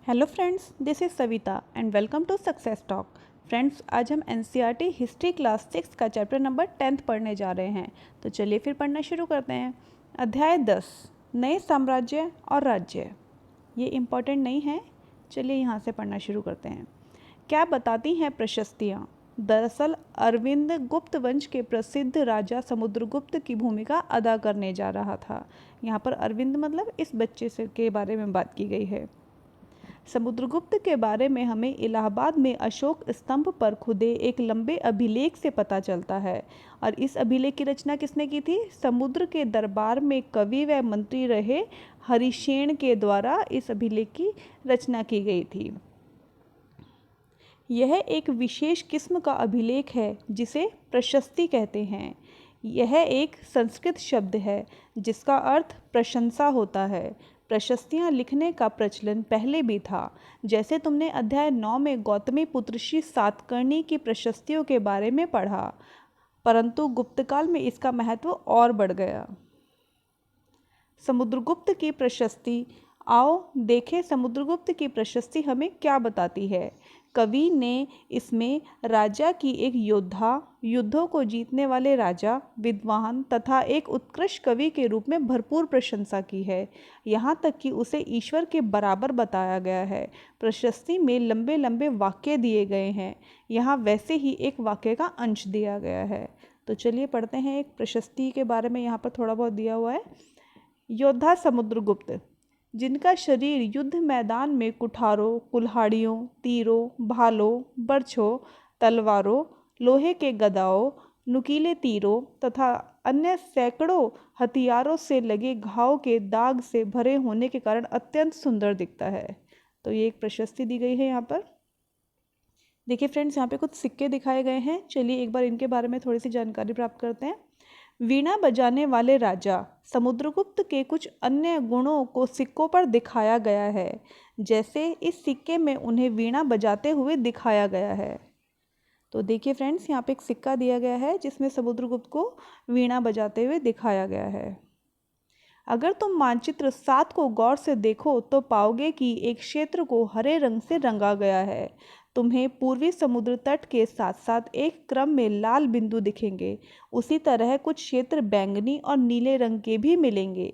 Hello friends, this is Savita and welcome to success talk. Friends, आज हम NCERT history class 6 का chapter number 10 पढ़ने जा रहे हैं। तो चलिए फिर पढ़ना शुरू करते हैं। अध्याय 10, नए साम्राज्य और राज्य। ये इम्पॉर्टेंट नहीं है, चलिए यहाँ से पढ़ना शुरू करते हैं। क्या बताती हैं प्रशस्तियाँ? दरअसल अरविंद गुप्त वंश के प्रसिद्ध राजा समुद्रगुप्त की भूमिका अदा करने जा रहा था। यहाँ पर अरविंद मतलब इस बच्चे से के बारे में बात की गई है। समुद्रगुप्त के बारे में हमें इलाहाबाद में अशोक स्तंभ पर खुदे एक लंबे अभिलेख से पता चलता है। और इस अभिलेख की रचना किसने की थी? समुद्र के दरबार में कवि व मंत्री रहे हरिशेन के द्वारा इस अभिलेख की रचना की गई थी। यह एक विशेष किस्म का अभिलेख है जिसे प्रशस्ति कहते हैं। यह एक संस्कृत शब्द है जिसका अर्थ प्रशंसा होता है। प्रशस्तियाँ लिखने का प्रचलन पहले भी था, जैसे तुमने अध्याय 9 में गौतमी पुत्र श्री सातकर्णी की प्रशस्तियों के बारे में पढ़ा, परंतु गुप्तकाल में इसका महत्व और बढ़ गया। समुद्रगुप्त की प्रशस्ति। आओ देखें समुद्रगुप्त की प्रशस्ति हमें क्या बताती है। कवि ने इसमें राजा की एक योद्धा, युद्धों को जीतने वाले राजा, विद्वान तथा एक उत्कृष्ट कवि के रूप में भरपूर प्रशंसा की है। यहाँ तक कि उसे ईश्वर के बराबर बताया गया है। प्रशस्ति में लंबे लंबे वाक्य दिए गए हैं। यहाँ वैसे ही एक वाक्य का अंश दिया गया है। तो चलिए पढ़ते हैं एक प्रशस्ति के बारे में। यहाँ पर थोड़ा बहुत दिया हुआ है। योद्धा समुद्रगुप्त, जिनका शरीर युद्ध मैदान में कुठारों, कुल्हाड़ियों, तीरों, भालों, बर्छों, तलवारों, लोहे के गदाओं, नुकीले तीरों तथा अन्य सैकड़ों हथियारों से लगे घाव के दाग से भरे होने के कारण अत्यंत सुंदर दिखता है। तो ये एक प्रशस्ति दी गई है यहाँ पर। देखिए फ्रेंड्स, यहाँ पे कुछ सिक्के दिखाए गए हैं। चलिए एक बार इनके बारे में थोड़ी सी जानकारी प्राप्त करते हैं। वीणा बजाने वाले राजा समुद्रगुप्त के कुछ अन्य गुणों को सिक्कों पर दिखाया गया है, जैसे इस सिक्के में उन्हें वीणा बजाते हुए दिखाया गया है। तो देखिए फ्रेंड्स, यहाँ पे एक सिक्का दिया गया है जिसमें समुद्रगुप्त को वीणा बजाते हुए दिखाया गया है। अगर तुम मानचित्र 7 को गौर से देखो तो पाओगे कि एक क्षेत्र को हरे रंग से रंगा गया है। तुम्हें पूर्वी समुद्र तट के साथ साथ एक क्रम में लाल बिंदु दिखेंगे। उसी तरह कुछ क्षेत्र बैंगनी और नीले रंग के भी मिलेंगे।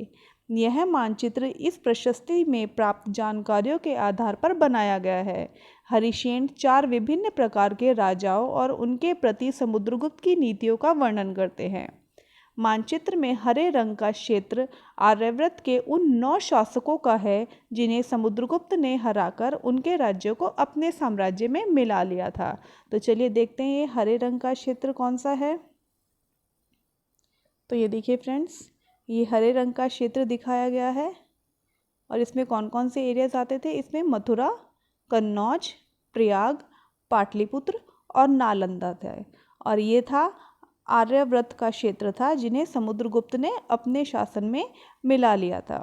यह मानचित्र इस प्रशस्ति में प्राप्त जानकारियों के आधार पर बनाया गया है। हरिशेन 4 विभिन्न प्रकार के राजाओं और उनके प्रति समुद्रगुप्त की नीतियों का वर्णन करते हैं। मानचित्र में हरे रंग का क्षेत्र आर्यव्रत के उन 9 शासकों का है जिन्हें समुद्रगुप्त ने हराकर उनके राज्यों को अपने साम्राज्य में मिला लिया था। तो चलिए देखते हैं ये हरे रंग का क्षेत्र कौन सा है। तो ये देखिए फ्रेंड्स, ये हरे रंग का क्षेत्र दिखाया गया है। और इसमें कौन कौन से एरियाज आते थे? इसमें मथुरा, कन्नौज, प्रयाग, पाटलिपुत्र और नालंदा था। और ये था आर्यव्रत का क्षेत्र था जिन्हें समुद्रगुप्त ने अपने शासन में मिला लिया था।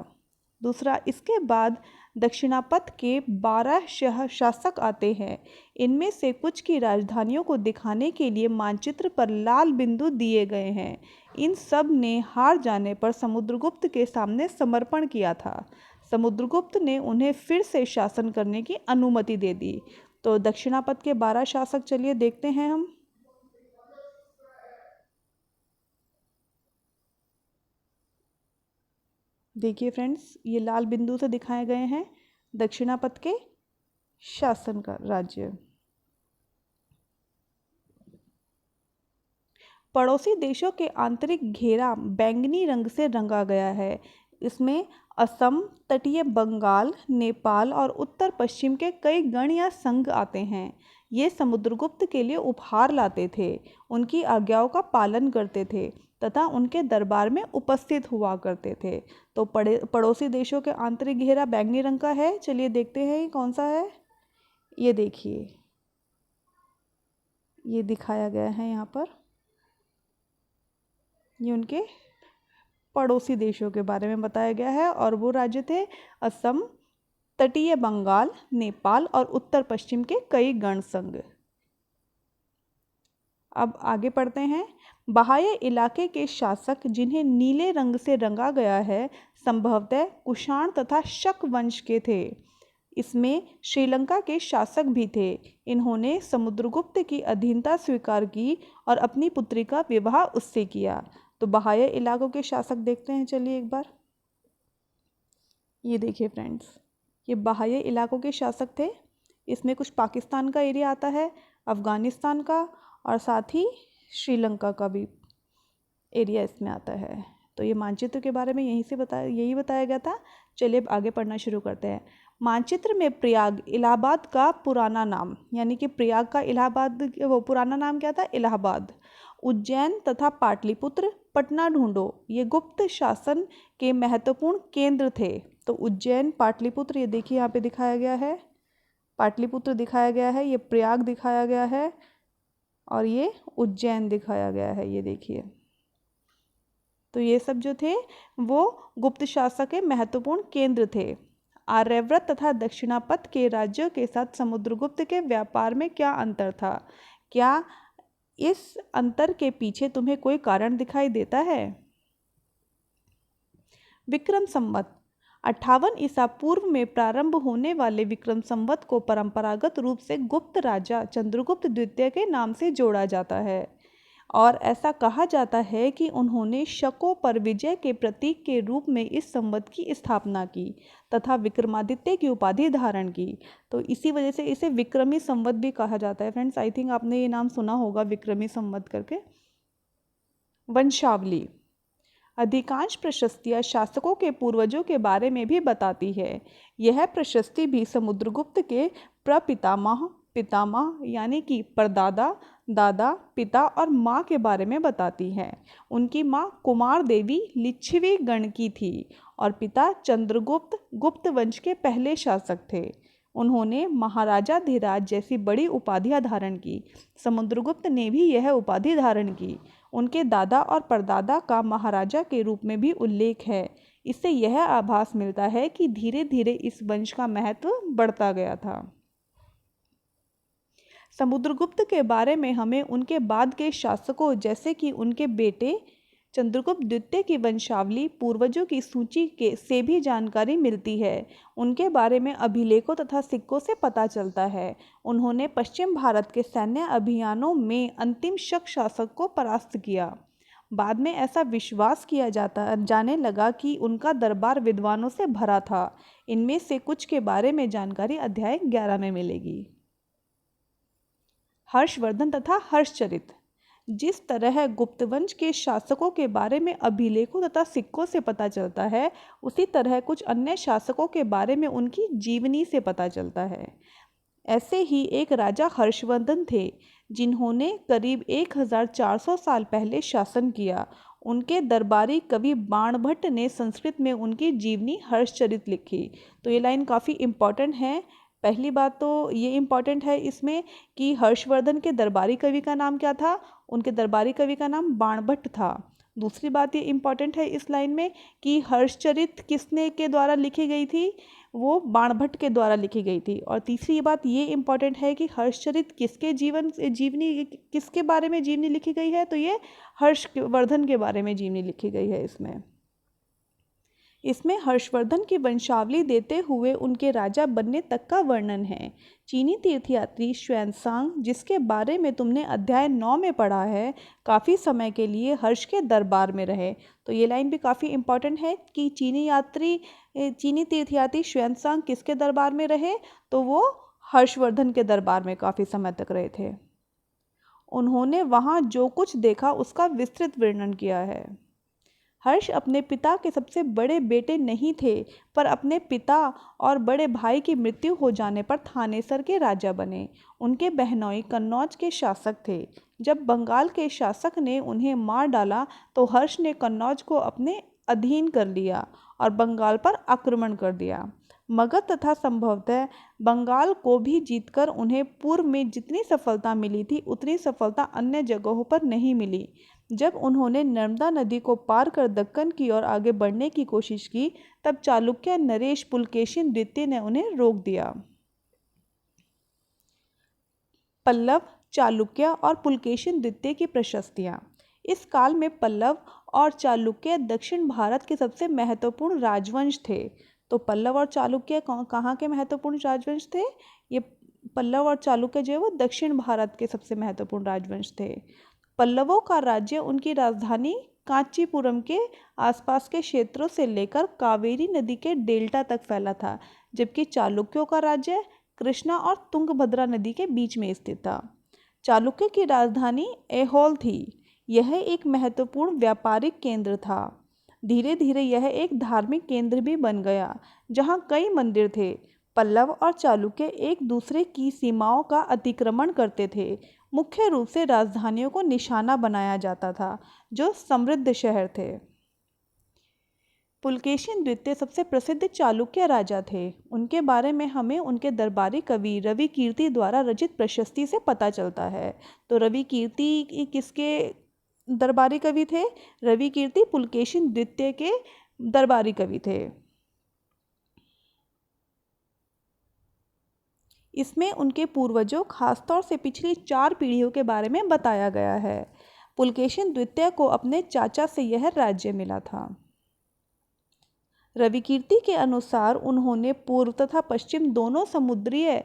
दूसरा, इसके बाद दक्षिणापथ के 12 शासक आते हैं। इनमें से कुछ की राजधानियों को दिखाने के लिए मानचित्र पर लाल बिंदु दिए गए हैं। इन सब ने हार जाने पर समुद्रगुप्त के सामने समर्पण किया था। समुद्रगुप्त ने उन्हें फिर से शासन करने की अनुमति दे दी। तो दक्षिणापथ के 12 शासक चलिए देखते हैं हम। देखिए फ्रेंड्स, ये लाल बिंदु से दिखाए गए हैं दक्षिणापथ के शासन का राज्य। पड़ोसी देशों के आंतरिक घेरा बैंगनी रंग से रंगा गया है। इसमें असम, तटीय बंगाल, नेपाल और उत्तर पश्चिम के कई गण या संघ आते हैं। ये समुद्रगुप्त के लिए उपहार लाते थे, उनकी आज्ञाओं का पालन करते थे तथा उनके दरबार में उपस्थित हुआ करते थे। तो पड़ोसी देशों के आंतरिक घेरा बैंगनी रंग का है। चलिए देखते हैं ये कौन सा है। ये देखिए, ये दिखाया गया है यहाँ पर। ये उनके पड़ोसी देशों के बारे में बताया गया है और वो राज्य थे असम, तटीय बंगाल, नेपाल और उत्तर पश्चिम के कई गण संघ। अब आगे पढ़ते हैं। बाह्य इलाके के शासक जिन्हें नीले रंग से रंगा गया है संभवतः कुषाण तथा शक वंश के थे। इसमें श्रीलंका के शासक भी थे। इन्होंने समुद्रगुप्त की अधीनता स्वीकार की और अपनी पुत्री का विवाह उससे किया। तो बाह्य इलाकों के शासक देखते हैं, चलिए एक बार। ये देखिए फ्रेंड्स, ये बाह्य इलाकों के शासक थे। इसमें कुछ पाकिस्तान का एरिया आता है, अफ़गानिस्तान का, और साथ ही श्रीलंका का भी एरिया इसमें आता है। तो ये मानचित्र के बारे में यही बताया गया था। चलिए अब आगे पढ़ना शुरू करते हैं। मानचित्र में प्रयाग इलाहाबाद का पुराना नाम, यानी कि प्रयाग का इलाहाबाद वो पुराना नाम क्या था? इलाहाबाद। उज्जैन तथा पाटलिपुत्र, पटना ढूंढो। ये गुप्त शासन के महत्वपूर्ण केंद्र थे। तो उज्जैन, पाटलिपुत्र, ये देखिए यहाँ पे दिखाया गया है, पाटलिपुत्र दिखाया गया है, ये प्रयाग दिखाया गया है, और ये उज्जैन दिखाया गया है, ये देखिए। तो ये सब जो थे वो गुप्त शासक के महत्वपूर्ण केंद्र थे। आर्यव्रत तथा दक्षिणापथ के राज्यों के साथ समुद्रगुप्त के व्यापार में क्या अंतर था? क्या इस अंतर के पीछे तुम्हें कोई कारण दिखाई देता है? विक्रम संवत 58 ईसा पूर्व में प्रारंभ होने वाले विक्रम संवत को परंपरागत रूप से गुप्त राजा चंद्रगुप्त द्वितीय के नाम से जोड़ा जाता है, और ऐसा कहा जाता है कि उन्होंने शकों पर विजय के प्रतीक के रूप में इस संवत की स्थापना की तथा विक्रमादित्य की उपाधि धारण की। तो इसी वजह से इसे विक्रमी संवत भी कहा जाता है। फ्रेंड्स, आई थिंक आपने ये नाम सुना होगा, विक्रमी संवत करके। वंशावली अधिकांश प्रशस्तियाँ शासकों के पूर्वजों के बारे में भी बताती है। यह प्रशस्ति भी समुद्रगुप्त के प्रपितामह, पितामह यानी कि परदादा, दादा, पिता और माँ के बारे में बताती है। उनकी माँ कुमार देवी लिच्छवी गण की थी और पिता चंद्रगुप्त गुप्त वंश के पहले शासक थे। उन्होंने महाराजा धीराज जैसी बड़ी उपाधियाँ धारण की। समुद्रगुप्त ने भी यह उपाधि धारण की। उनके दादा और परदादा का महाराजा के रूप में भी उल्लेख है। इससे यह आभास मिलता है कि धीरे धीरे इस वंश का महत्व बढ़ता गया था। समुद्रगुप्त के बारे में हमें उनके बाद के शासकों जैसे कि उनके बेटे चंद्रगुप्त द्वितीय की वंशावली, पूर्वजों की सूची से भी जानकारी मिलती है। उनके बारे में अभिलेखों तथा सिक्कों से पता चलता है। उन्होंने पश्चिम भारत के सैन्य अभियानों में अंतिम शक शासक को परास्त किया। बाद में ऐसा विश्वास किया जाने लगा कि उनका दरबार विद्वानों से भरा था। इनमें से कुछ के बारे में जानकारी अध्याय 11 में मिलेगी। हर्षवर्धन तथा हर्षचरित। जिस तरह गुप्तवंश के शासकों के बारे में अभिलेखों तथा सिक्कों से पता चलता है, उसी तरह कुछ अन्य शासकों के बारे में उनकी जीवनी से पता चलता है। ऐसे ही एक राजा हर्षवर्धन थे जिन्होंने करीब 1400 साल पहले शासन किया। उनके दरबारी कवि बाणभट्ट ने संस्कृत में उनकी जीवनी हर्षचरित लिखी। तो ये लाइन काफ़ी इम्पॉर्टेंट है। पहली बात तो ये इम्पॉर्टेंट है इसमें कि हर्षवर्धन के दरबारी कवि का नाम क्या था? उनके दरबारी कवि का नाम बाणभट्ट था। दूसरी बात ये इम्पॉर्टेंट है इस लाइन में कि हर्षचरित किसने के द्वारा लिखी गई थी? वो बाणभट्ट के द्वारा लिखी गई थी। और तीसरी बात ये इम्पॉर्टेंट है कि हर्षचरित किसके जीवनी किसके बारे में जीवनी लिखी गई है? तो ये हर्षवर्धन के बारे में जीवनी लिखी गई है। इसमें हर्षवर्धन की वंशावली देते हुए उनके राजा बनने तक का वर्णन है। चीनी तीर्थयात्री श्वेनसांग, जिसके बारे में तुमने अध्याय 9 में पढ़ा है, काफ़ी समय के लिए हर्ष के दरबार में रहे। तो ये लाइन भी काफ़ी इम्पॉर्टेंट है कि चीनी तीर्थयात्री श्वेनसांग किसके दरबार में रहे? तो वो हर्षवर्धन के दरबार में काफ़ी समय तक रहे थे। उन्होंने वहाँ जो कुछ देखा उसका विस्तृत वर्णन किया है। हर्ष अपने पिता के सबसे बड़े बेटे नहीं थे, पर अपने पिता और बड़े भाई की मृत्यु हो जाने पर थानेसर के राजा बने। उनके बहनोई कन्नौज के शासक थे। जब बंगाल के शासक ने उन्हें मार डाला तो हर्ष ने कन्नौज को अपने अधीन कर लिया और बंगाल पर आक्रमण कर दिया। मगध तथा संभवतः बंगाल को भी जीतकर उन्हें पूर्व में जितनी सफलता मिली थी उतनी सफलता अन्य जगहों पर नहीं मिली। जब उन्होंने नर्मदा नदी को पार कर दक्कन की ओर आगे बढ़ने की कोशिश की, तब चालुक्य नरेश पुलकेशिन द्वितीय ने उन्हें रोक दिया। पल्लव, चालुक्य और पुलकेशिन द्वितीय की प्रशस्तियाँ। इस काल में पल्लव और चालुक्य दक्षिण भारत के सबसे महत्वपूर्ण राजवंश थे। तो पल्लव और चालुक्य कहाँ के महत्वपूर्ण राजवंश थे? ये पल्लव और चालुक्य जो है वो दक्षिण भारत के सबसे महत्वपूर्ण राजवंश थे। पल्लवों का राज्य उनकी राजधानी कांचीपुरम के आसपास के क्षेत्रों से लेकर कावेरी नदी के डेल्टा तक फैला था, जबकि चालुक्यों का राज्य कृष्णा और तुंगभद्रा नदी के बीच में स्थित था। चालुक्य की राजधानी ऐहोल थी। यह एक महत्वपूर्ण व्यापारिक केंद्र था। धीरे धीरे यह एक धार्मिक केंद्र भी बन गया, जहाँ कई मंदिर थे। पल्लव और चालुक्य एक दूसरे की सीमाओं का अतिक्रमण करते थे। मुख्य रूप से राजधानियों को निशाना बनाया जाता था, जो समृद्ध शहर थे। पुलकेशिन द्वितीय सबसे प्रसिद्ध चालुक्य राजा थे। उनके बारे में हमें उनके दरबारी कवि रवि कीर्ति द्वारा रचित प्रशस्ति से पता चलता है। तो रवि कीर्ति किसके दरबारी कवि थे? रवि कीर्ति पुलकेशिन द्वितीय के दरबारी कवि थे। इसमें उनके पूर्वजों, खासतौर से पिछली 4 पीढ़ियों के बारे में बताया गया है। पुलकेशिन द्वितीय को अपने चाचा से यह राज्य मिला था। रविकीर्ति के अनुसार उन्होंने पूर्व तथा पश्चिम दोनों समुद्र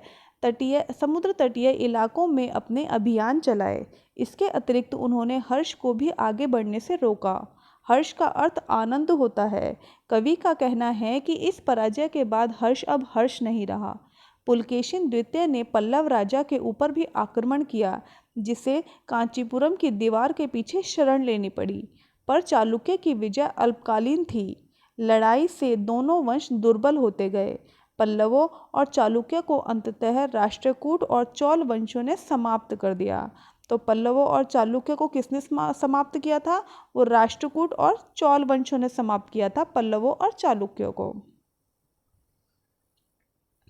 तटीय इलाकों में अपने अभियान चलाए। इसके अतिरिक्त उन्होंने हर्ष को भी आगे बढ़ने से रोका। हर्ष का अर्थ आनंद होता है। कवि का कहना है कि इस पराजय के बाद हर्ष अब हर्ष नहीं रहा। पुलकेशिन द्वितीय ने पल्लव राजा के ऊपर भी आक्रमण किया, जिसे कांचीपुरम की दीवार के पीछे शरण लेनी पड़ी। पर चालुक्य की विजय अल्पकालीन थी। लड़ाई से दोनों वंश दुर्बल होते गए। पल्लवों और चालुक्य को अंततः राष्ट्रकूट और चोल वंशों ने समाप्त कर दिया। तो पल्लवों और चालुक्य को किसने समाप्त किया था? वो राष्ट्रकूट और चोल वंशों ने समाप्त किया था पल्लवों और चालुक्यों को।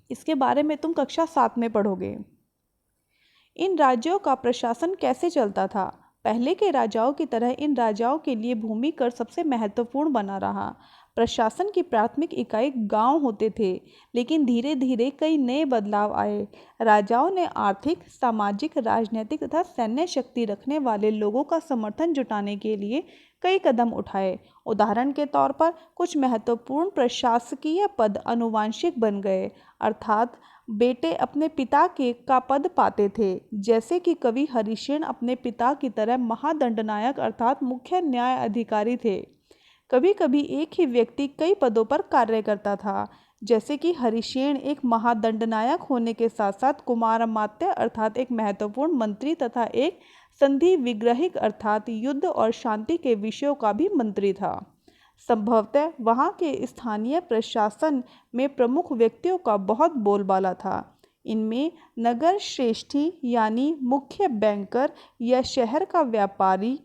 इसके बारे में तुम कक्षा 7 में पढ़ोगे। इन राज्यों का प्रशासन कैसे चलता था? पहले के राजाओं की तरह इन राजाओं के लिए भूमि कर सबसे महत्वपूर्ण बना रहा। प्रशासन की प्राथमिक इकाई गांव होते थे, लेकिन धीरे धीरे कई नए बदलाव आए। राजाओं ने आर्थिक, सामाजिक, राजनीतिक तथा सैन्य शक्ति रखने वाले लोगों का समर्थन जुटाने के लिए कई कदम उठाए। उदाहरण के तौर पर कुछ महत्वपूर्ण प्रशासकीय पद आनुवंशिक बन गए, अर्थात बेटे अपने पिता का पद पाते थे, जैसे कि कवि हरिसेन अपने पिता की तरह महादंडनायक अर्थात मुख्य न्याय अधिकारी थे। कभी कभी एक ही व्यक्ति कई पदों पर कार्य करता था, जैसे कि हरिसेन एक महादंडनायक होने के साथ साथ कुमारमात्य अर्थात एक महत्वपूर्ण मंत्री तथा एक संधि विग्रहिक अर्थात युद्ध और शांति के विषयों का भी मंत्री था। संभवतः वहाँ के स्थानीय प्रशासन में प्रमुख व्यक्तियों का बहुत बोलबाला था। इनमें नगर श्रेष्ठी यानी मुख्य बैंकर या शहर का व्यापारी,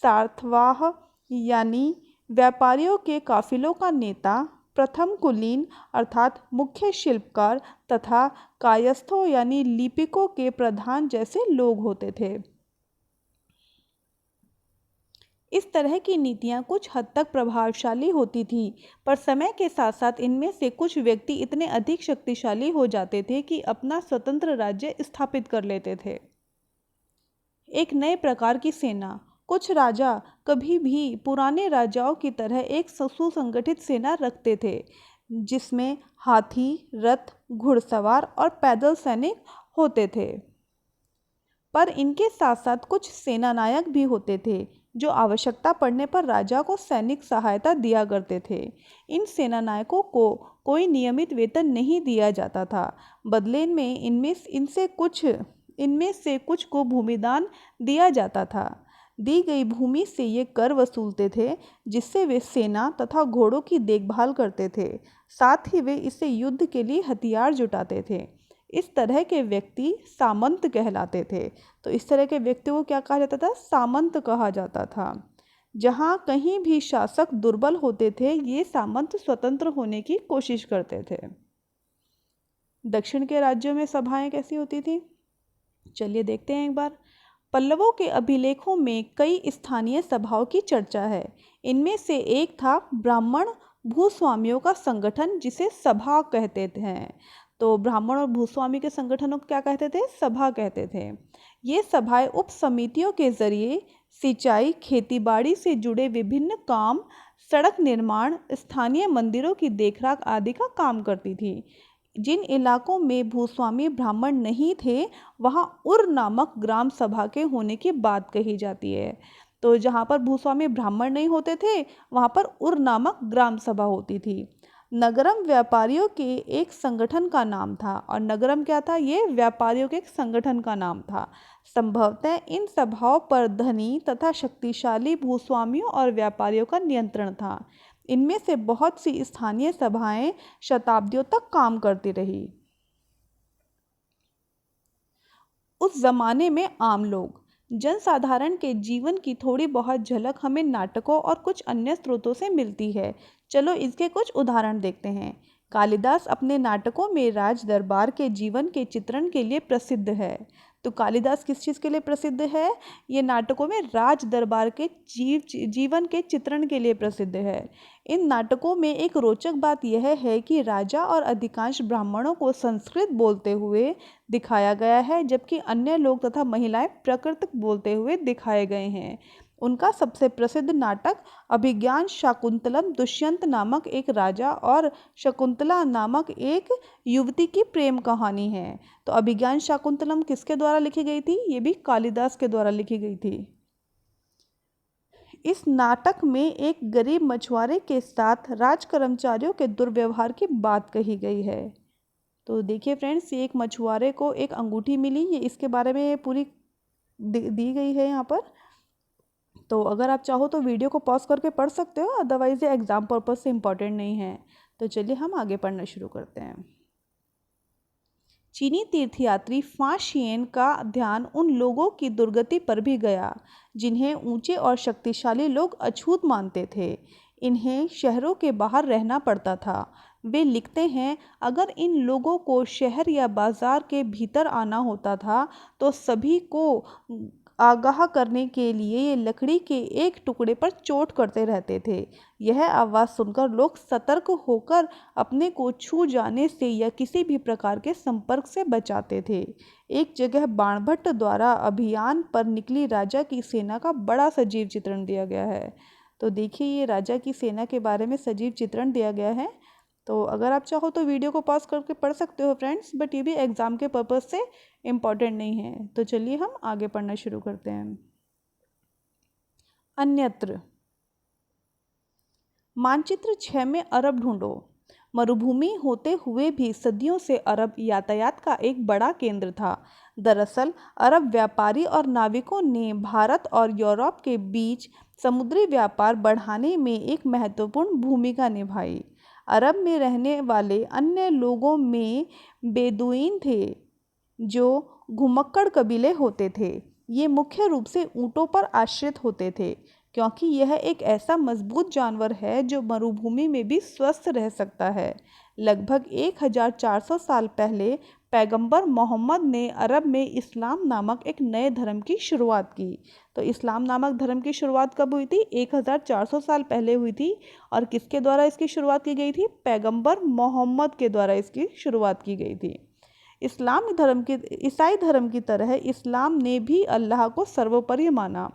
सार्थवाह यानी व्यापारियों के काफिलों का नेता, प्रथम कुलीन अर्थात मुख्य शिल्पकार तथा कायस्थों यानी लिपिकों के प्रधान जैसे लोग होते थे। इस तरह की नीतियां कुछ हद तक प्रभावशाली होती थी, पर समय के साथ साथ इनमें से कुछ व्यक्ति इतने अधिक शक्तिशाली हो जाते थे कि अपना स्वतंत्र राज्य स्थापित कर लेते थे। एक नए प्रकार की सेना। कुछ राजा कभी भी पुराने राजाओं की तरह एक सुसंगठित सेना रखते थे, जिसमें हाथी, रथ, घुड़सवार और पैदल सैनिक होते थे। पर इनके साथ साथ कुछ सेनानायक भी होते थे, जो आवश्यकता पड़ने पर राजा को सैनिक सहायता दिया करते थे। इन सेनानायकों को कोई नियमित वेतन नहीं दिया जाता था। बदले में इनमें से कुछ को भूमिदान दिया जाता था। दी गई भूमि से ये कर वसूलते थे, जिससे वे सेना तथा घोड़ों की देखभाल करते थे। साथ ही वे इससे युद्ध के लिए हथियार जुटाते थे। इस तरह के व्यक्ति सामंत कहलाते थे। तो इस तरह के व्यक्ति को क्या कहा जाता था? सामंत कहा जाता था। जहाँ कहीं भी शासक दुर्बल होते थे, ये सामंत स्वतंत्र होने की कोशिश करते थे। दक्षिण के राज्यों में सभाएं कैसी होती थी? चलिए देखते हैं एक बार। पल्लवों के अभिलेखों में कई स्थानीय सभाओं की चर्चा है। इनमें से एक था ब्राह्मण भूस्वामियों का संगठन, जिसे सभा कहते थे। तो ब्राह्मण और भूस्वामी के संगठनों को क्या कहते थे? सभा कहते थे। ये सभाएं उप समितियों के जरिए सिंचाई, खेतीबाड़ी से जुड़े विभिन्न काम सड़क निर्माण, स्थानीय मंदिरों की देखरेख आदि का काम करती थी। जिन इलाकों में भूस्वामी ब्राह्मण नहीं थे, वहाँ उर नामक ग्राम सभा के होने की बात कही जाती है। तो जहाँ पर भूस्वामी ब्राह्मण नहीं होते थे, वहाँ पर उर नामक ग्राम सभा होती थी। नगरम व्यापारियों के एक संगठन का नाम था, और नगरम क्या था? ये व्यापारियों के एक संगठन का नाम था। संभवतः इन सभाओं पर धनी तथा शक्तिशाली भूस्वामियों और व्यापारियों का नियंत्रण था। इनमें से बहुत सी स्थानीय सभाएं शताब्दियों तक काम करती रही। उस जमाने में आम लोग, जनसाधारण के जीवन की थोड़ी बहुत झलक हमें नाटकों और कुछ अन्य स्रोतों से मिलती है। चलो इसके कुछ उदाहरण देखते हैं। कालिदास अपने नाटकों में राज दरबार के जीवन के चित्रण के लिए प्रसिद्ध है। तो कालिदास किस चीज़ के लिए प्रसिद्ध है? ये नाटकों में राज दरबार के जीवन के चित्रण के लिए प्रसिद्ध है। इन नाटकों में एक रोचक बात यह है कि राजा और अधिकांश ब्राह्मणों को संस्कृत बोलते हुए दिखाया गया है, जबकि अन्य लोग तथा महिलाएं प्राकृत बोलते हुए दिखाए गए हैं। उनका सबसे प्रसिद्ध नाटक अभिज्ञान शाकुंतलम दुष्यंत नामक एक राजा और शकुंतला नामक एक युवती की प्रेम कहानी है। तो अभिज्ञान शाकुंतलम किसके द्वारा लिखी गई थी? ये भी कालिदास के द्वारा लिखी गई थी। इस नाटक में एक गरीब मछुआरे के साथ राज कर्मचारियों के दुर्व्यवहार की बात कही गई है। तो देखिए फ्रेंड्स, ये एक मछुआरे को एक अंगूठी मिली, ये इसके बारे में पूरी दी गई है यहाँ पर। तो अगर आप चाहो तो वीडियो को पॉज करके पढ़ सकते हो, अदरवाइज ये एग्ज़ाम पर्पज़ से इम्पॉर्टेंट नहीं है। तो चलिए हम आगे पढ़ना शुरू करते हैं। चीनी तीर्थयात्री फाशियन का ध्यान उन लोगों की दुर्गति पर भी गया जिन्हें ऊंचे और शक्तिशाली लोग अछूत मानते थे। इन्हें शहरों के बाहर रहना पड़ता था। वे लिखते हैं, अगर इन लोगों को शहर या बाजार के भीतर आना होता था तो सभी को आगाह करने के लिए ये लकड़ी के एक टुकड़े पर चोट करते रहते थे। यह आवाज़ सुनकर लोग सतर्क होकर अपने को छू जाने से या किसी भी प्रकार के संपर्क से बचाते थे। एक जगह बाणभट्ट द्वारा अभियान पर निकली राजा की सेना का बड़ा सजीव चित्रण दिया गया है। तो देखिए, ये राजा की सेना के बारे में सजीव चित्रण दिया गया है। तो अगर आप चाहो तो वीडियो को पॉज करके पढ़ सकते हो फ्रेंड्स, बट ये भी एग्ज़ाम के पर्पज़ से इम्पॉर्टेंट नहीं है। तो चलिए हम आगे पढ़ना शुरू करते हैं। अन्यत्र, मानचित्र 6 में अरब ढूंढो। मरुभूमि होते हुए भी सदियों से अरब यातायात का एक बड़ा केंद्र था। दरअसल अरब व्यापारी और नाविकों ने भारत और यूरोप के बीच समुद्री व्यापार बढ़ाने में एक महत्वपूर्ण भूमिका निभाई। अरब में रहने वाले अन्य लोगों में बेदुइन थे, जो घुमक्कड़ कबीले होते थे। ये मुख्य रूप से ऊँटों पर आश्रित होते थे, क्योंकि यह एक ऐसा मजबूत जानवर है जो मरुभूमि में भी स्वस्थ रह सकता है। लगभग 1400 साल पहले पैगंबर मोहम्मद ने अरब में इस्लाम नामक एक नए धर्म की शुरुआत की। तो इस्लाम नामक धर्म की शुरुआत कब हुई थी? 1400 साल पहले हुई थी। और किसके द्वारा इसकी शुरुआत की गई थी? पैगंबर मोहम्मद के द्वारा इसकी शुरुआत की गई थी। ईसाई धर्म की तरह इस्लाम ने भी अल्लाह को सर्वोपरि माना।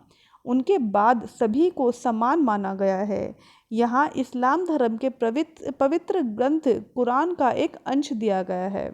उनके बाद सभी को समान माना गया है। यहाँ इस्लाम धर्म के पवित्र ग्रंथ कुरान का एक अंश दिया गया है।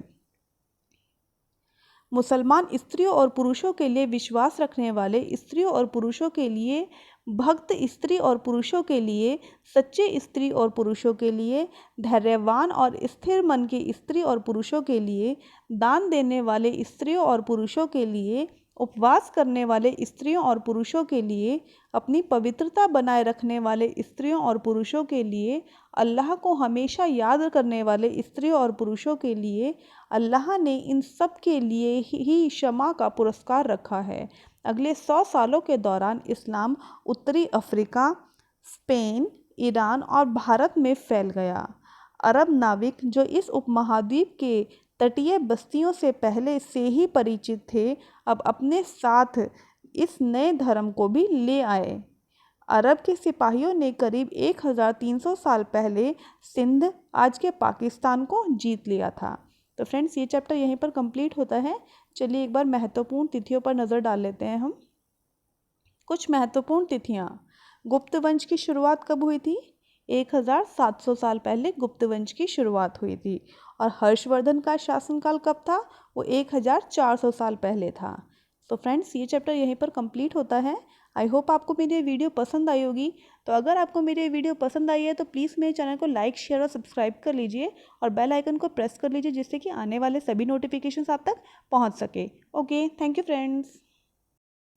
मुसलमान स्त्रियों और पुरुषों के लिए विश्वास रखने वाले स्त्रियों और पुरुषों के लिए, भक्त स्त्री और पुरुषों के लिए, सच्चे स्त्री और पुरुषों के लिए, धैर्यवान और स्थिर मन के स्त्री और पुरुषों के लिए, दान देने वाले स्त्रियों और पुरुषों के लिए, उपवास करने वाले स्त्रियों और पुरुषों के लिए, अपनी पवित्रता बनाए रखने वाले स्त्रियों और पुरुषों के लिए, अल्लाह को हमेशा याद करने वाले स्त्रियों और पुरुषों के लिए। अल्लाह ने इन सब के लिए ही क्षमा का पुरस्कार रखा है। अगले 100 सालों के दौरान इस्लाम उत्तरी अफ्रीका, स्पेन, ईरान और भारत में फैल गया। अरब नाविक जो इस उपमहाद्वीप के तटीय बस्तियों से पहले से ही परिचित थे, अब अपने साथ इस नए धर्म को भी ले आए। अरब के सिपाहियों ने करीब 1300 साल पहले सिंध, आज के पाकिस्तान को जीत लिया था। तो फ्रेंड्स, ये चैप्टर यहीं पर कंप्लीट होता है। चलिए एक बार महत्वपूर्ण तिथियों पर नज़र डाल लेते हैं हम। कुछ महत्वपूर्ण तिथियाँ। गुप्त वंश की शुरुआत कब हुई थी? 1700 साल पहले गुप्त वंश की शुरुआत हुई थी। और हर्षवर्धन का शासनकाल कब था? वो 1400 साल पहले था। तो फ्रेंड्स, ये चैप्टर यहीं पर कंप्लीट होता है। आई होप आपको मेरी ये वीडियो पसंद आई होगी। तो अगर आपको मेरी ये वीडियो पसंद आई है तो प्लीज़ मेरे चैनल को लाइक, शेयर और सब्सक्राइब कर लीजिए और बेल आइकन को प्रेस कर लीजिए, जिससे कि आने वाले सभी नोटिफिकेशंस आप तक पहुंच सके। Okay, thank you friends.